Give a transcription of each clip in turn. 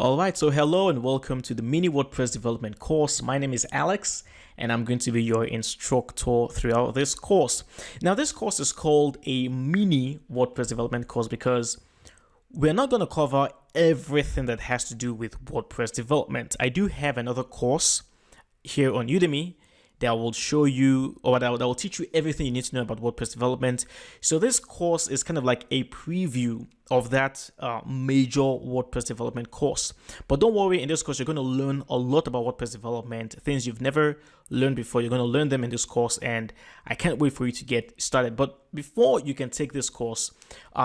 Alright, so hello and welcome to the mini WordPress development course. My name is Alex and I'm going to be your instructor throughout this course. Now this course is called a mini WordPress development course because we're not going to cover everything that has to do with WordPress development. I do have another course here on Udemy that will show you, or that will teach you everything you need to know about WordPress development. So this course is kind of like a preview of that major WordPress development course. But don't worry, in this course, you're going to learn a lot about WordPress development, things you've never learned before. You're going to learn them in this course, and I can't wait for you to get started. But before you can take this course,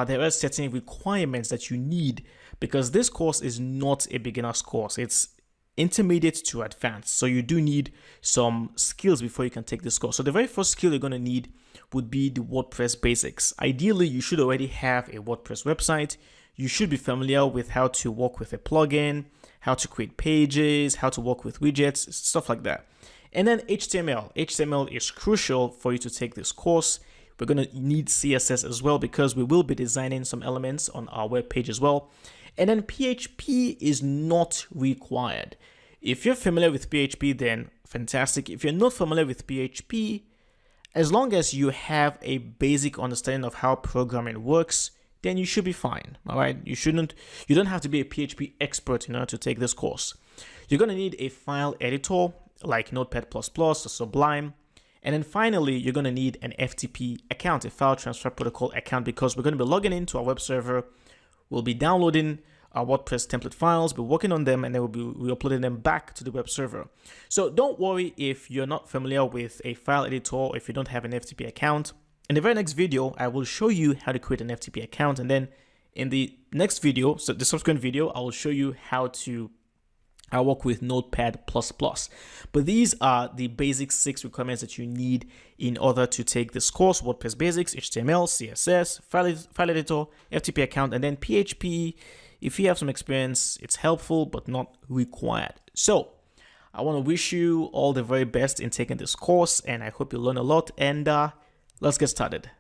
there are certain requirements that you need, because this course is not a beginner's course. It's intermediate to advanced, so you do need some skills before you can take this course. So the very first skill you're going to need would be the WordPress basics. Ideally, you should already have a WordPress website. You should be familiar with how to work with a plugin, how to create pages, how to work with widgets, stuff like that. And then HTML. HTML is crucial for you to take this course. We're going to need CSS as well, because we will be designing some elements on our web page as well. And then PHP is not required. If you're familiar with PHP, then fantastic. If you're not familiar with PHP, as long as you have a basic understanding of how programming works, then you should be fine. All right. You don't have to be a PHP expert in order to take this course. You're going to need a file editor like Notepad++ or Sublime. And then finally, you're going to need an FTP account, a file transfer protocol account, because we're going to be logging into our web server. We'll be downloading our WordPress template files, be working on them, and then we'll be re-uploading them back to the web server. So don't worry if you're not familiar with a file editor, or if you don't have an FTP account. In the very next video, I will show you how to create an FTP account. And then in the next video, so the subsequent video, I will show you how to work with Notepad++. But these are the basic 6 requirements that you need in order to take this course: WordPress basics, HTML, CSS, file editor, FTP account, and then PHP. If you have some experience, it's helpful, but not required. So I want to wish you all the very best in taking this course, and I hope you learn a lot, and let's get started.